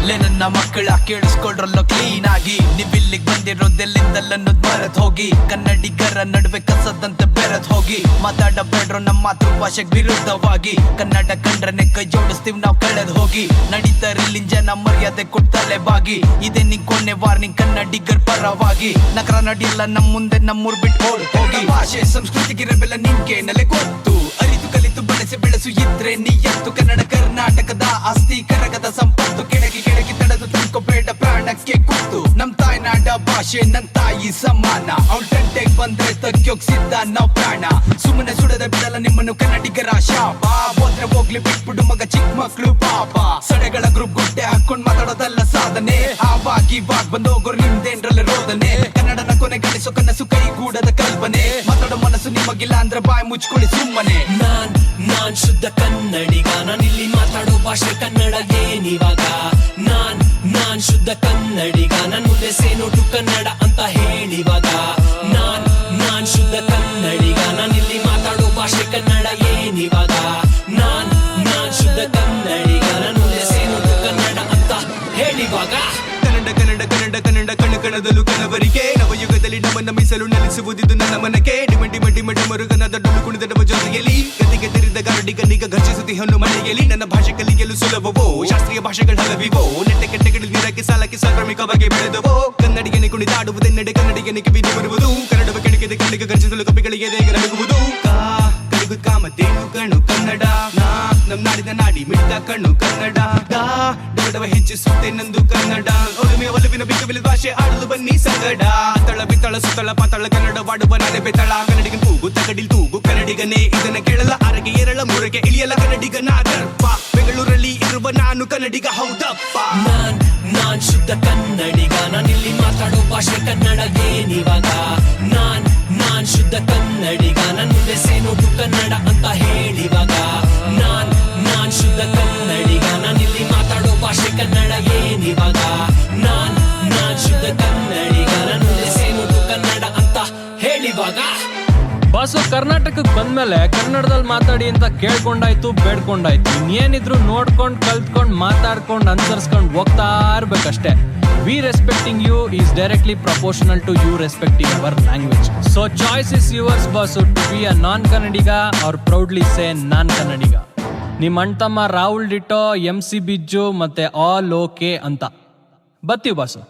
ನನ್ನ ಮಕ್ಕಳ ಕೇಳಿಸ್ಕೊಳ್ರಲ್ಲ ಕ್ಲೀನ್ ಆಗಿ. ನೀವಿಲ್ಲಿಗೆ ಬಂದಿರೋದೆಲ್ಲಿಂದಲ್ಲನ್ನೋದ್ ಮರೆತ್ ಹೋಗಿ, ಕನ್ನಡಿಗರ ನಡುವೆ ಕಸದಂತೆ ಬೆರೆತ್ ಹೋಗಿ. ಮಾತಾಡಬೇಡ್ರೋ ನಮ್ಮ ಮಾತೃಭಾಷೆಗೆ ವಿರುದ್ಧವಾಗಿ, ಕನ್ನಡ ಕಂಡ್ರನೆ ಕೈ ಜೋಡಿಸ್ತೀವಿ ನಾವ್ ಕಳೆದ್ ಹೋಗಿ. ನಡೀತಾರಿಲ್ಲಿ ಜನ ಮರ್ಯಾದೆ ಕೊಡ್ತಲೆ ಬಾಗಿ, ಇದೇ ನಿನ್ ಕೊನೆ ವಾರ್ನಿಂಗ್ ಕನ್ನಡಿಗರ ಪರವಾಗಿ. ನಗರ ನಡಿಯಲ್ಲ ನಮ್ ಮುಂದೆ ನಮ್ಮೂರ್ ಬಿಟ್ಟು ಹೋಗಿ. ಭಾಷೆ ಸಂಸ್ಕೃತಿಗಿರಬೆಲ್ಲ ನಿನ್ಗೆ ನೆಲೆ ಗೊತ್ತು, ಅರಿತು ಕಲಿತು ಬೆಳೆಸು ಇದ್ರೆ ನೀಯತ್ತು. ಕನ್ನಡ ಕರ್ನಾಟಕದ ಆಸ್ತಿ ಕರಗದ ಸಂಪತ್ತು, ಕೆಳಗಿ ತಡೆದು ತಿಳ್ಕೊಬೇಡ ಪ್ರಾಣಕ್ಕೆ ಕೂತು. ನಮ್ ತಾಯ್ನಾಡ ಭಾಷೆ ನನ್ ತಾಯಿ ಸಮಾನ, ಅವಳ ತಂಟೆಗ್ ಬಂದ್ರೆ ತಗ್ಯೋಗ್ ಸಿದ್ಧ ನಾವ್ ಪ್ರಾಣ. ಸುಮ್ಮನೆ ಸುಡದ ಬಿಡಲ್ಲ ನಿಮ್ಮನ್ನು ಕನ್ನಡಿಗರ ಶಾಪ, ಹೋದ್ರೆ ಹೋಗ್ಲಿ ಬಿಟ್ಬಿಡು ಮಗ ಚಿಕ್ಕ ಮಕ್ಳು ಪಾಪ. ಸಡೆಗಳ ಗ್ರೂಪ್ ಗುಡ್ಡೆ ಹಾಕೊಂಡ್ ಮಾತಾಡೋದಲ್ಲ ಸಾಧನೆ, ಆವಾಗಿವಾಗ ಬಂದೋಗೋರು ನಿಮ್ದೇನ್ರಲ್ಲ ರೋದನೆ. ಕನ್ನಡನ ಕೊನೆಗಳಿಸೋ ಕನಸು ಕೈಗೂಡದ ಕಲ್ಪನೆ, ಮಾತಾಡೋ ಮನಸ್ಸು ನಿಮಗಿಲ್ಲ ಅಂದ್ರೆ ಬಾಯಿ ಮುಚ್ಕೊಳ್ಳಿ ಸುಮ್ಮನೆ. ನಾನ್ ಶುದ್ಧ ಕನ್ನಡಿಗ, ನಾನಿಲ್ಲಿ ಮಾತಾಡೋ ಭಾಷೆ ಕನ್ನಡ ಏನಿವಾಗ. ನಾನ್ ಶುದ್ಧ ಕನ್ನಡಿಗ, ನನ್ ಮುಂದೆ ಸೇನೋಟು ಕನ್ನಡ ಅಂತ ಹೇಳಿವಾಗ. ನಾನ್ ಶುದ್ಧ ಕನ್ನಡಿಗ, ನಾನಿಲ್ಲಿ ಮಾತಾಡೋ ಭಾಷೆ ಕನ್ನಡ ಏನಿವಾಗ. ನಾನ್ ಶುದ್ಧ ಕನ್ನಡಿಗ, ನನ್ ಮುಂದೆ ಸೇನೋಟು ಕನ್ನಡ ಅಂತ ಹೇಳಿವಾಗ. ಕನ್ನಡ ಕನ್ನಡ ಕನ್ನಡ ಕನ್ನಡ ಕಣಕಣದಲ್ಲೂ ಕಣವರಿಗೆ, ನವಯುಗದಲ್ಲಿ ನಮ್ಮನ್ನ ಮೀಸಲು ನೆಲೆಸುವುದಿದ್ದು ನನ್ನ ಮನಕ್ಕೆ. ಡಿಮಡಿ ಮರುಗನಾದ ಡೊಳ್ಳು ಕುಣಿದ ನಮ್ಮ ಜೊತೆಯಲ್ಲಿ, ಗತಿಗೆ ತೆರೆದ ಗರಡಿಗನಿಗ ಘರ್ಷಿಸುತ್ತಿ ಹಣ್ಣು ಮಳೆಯಲ್ಲಿ. ನನ್ನ ಭಾಷೆ ಕಲಿಯಲು ಸುಲಭವೋ, ಶಾಸ್ತ್ರೀಯ ಭಾಷೆಗಳು ಹಲವಿವೋ, ನೆಟ್ಟ ಕೆಟ್ಟಗಳು ನೀರಕ್ಕೆ ಸಾಲಕ್ಕೆ ಸಾಂಕ್ರಾಮಿಕವಾಗಿ ಬೆಳೆದವೋ. ಕನ್ನಡಿಗನೆ ಕುಣಿದಾಡುವುದೆನ್ನಡೆ ಕನ್ನಡಿಗನೆ ಕಿವಿದು ಬರುವುದು, ಕನ್ನಡವ ಕೆಣಕಿದ ಕಣ್ಣಿಗೆ ಘರ್ಷಿಸಲು ಕವಿಗಳಿಗೆ ದೇಗ ನಡುಗುವುದು. ಕಲಿಗುತ್ ಕಾಮತೇನು ಕಣ್ಣು ಕನ್ನಡ, ನಮ್ ನಾಡಿನ ನಾಡಿ ಮಿಡ್ದ ಕಣ್ಣು ಕನ್ನಡ. ಡಬಡವ ಹೆಚ್ಚಿಸುತ್ತೆ ನಂದು ಕನ್ನಡ, ಒಲುವಿನ ಬಿಕ್ಕವಿಲ್ಲ ಭಾಷೆ ಆಡಲು ಬನ್ನಿ ಸಂಗಡ. ತಳ ಬಿತ್ತಳ ಸುತ್ತಳ ಪಾತಳ ಕನ್ನಡ ವಾಡುವ ನಾನೇ ಬೆತ್ತಳ. ಕನ್ನಡಿಗನ್ ಕೂಗು ತಗಡಿಲ್ ತೂಗು ಕನ್ನಡಿಗನೇ ಇದನ್ನ ಕೇಳಲ್ಲ. ಅರಗೆ ಏರಳ ಮೂರಗೆ ಇಳಿಯಲ್ಲ ಕನ್ನಡಿಗನ ಗರ್ಪ. ಬೆಂಗಳೂರಲ್ಲಿ ಇರುವ ನಾನು ಕನ್ನಡಿಗ ಹೌದಪ್ಪ. ನಾನ್ ಶುದ್ಧ ಕನ್ನಡಿಗ, ನಾನಿಲ್ಲಿ ಮಾತಾಡೋ ಭಾಷೆ ಕನ್ನಡ ಏನಿವಾಗ. ನಾನ್ ಶುದ್ಧ ಕನ್ನಡಿಗ, ನನ್ ಮುಂದೆ ಸೇನೋಟು ಕನ್ನಡ ಅಂತ ಹೇಳಿವಾಗ. ನಾನ್ ಶುದ್ಧ ಕನ್ನಡಿಗ, ನಾನಿಲ್ಲಿ ಮಾತಾಡೋ ಭಾಷೆ ಕನ್ನಡ ಏನಿವಾಗ. ನಾನ್ ಶುದ್ಧ ಕನ್ನಡಿಗ, ನನ್ ಮುಂದೆ ಸೇನೋಟು ಕನ್ನಡ ಅಂತ ಹೇಳಿವಾಗ. ಬಾಸು ಕರ್ನಾಟಕಕ್ಕೆ ಬಂದ್ಮೇಲೆ ಕನ್ನಡದಲ್ಲಿ ಮಾತಾಡಿ ಅಂತ ಕೇಳ್ಕೊಂಡಾಯ್ತು, ಬೇಡ್ಕೊಂಡಾಯ್ತು. ಇನ್ನೇನಿದ್ರು ನೋಡ್ಕೊಂಡ್ ಕಲ್ತ್ಕೊಂಡ್ ಮಾತಾಡ್ಕೊಂಡ್ ಅನುಸರಿಸ್ಕೊಂಡ್ ಹೋಗ್ತಾ ಇರ್ಬೇಕಷ್ಟೇ. We respecting you is directly proportional to you respecting our language. So choice is yours, boss, to be a non-Kannadiga or proudly say non-Kannadiga. ನಿಮ್ಮ ಅಣ್ತಮ್ಮ ರಾಹುಲ್ ಡಿಟೋ, MC ಬಿಜ್ಜು ಮತ್ತೆ ಆಲ್ ಓಕೆ ಅಂತ ಬತ್ತೀವಿ ಬಾಸು.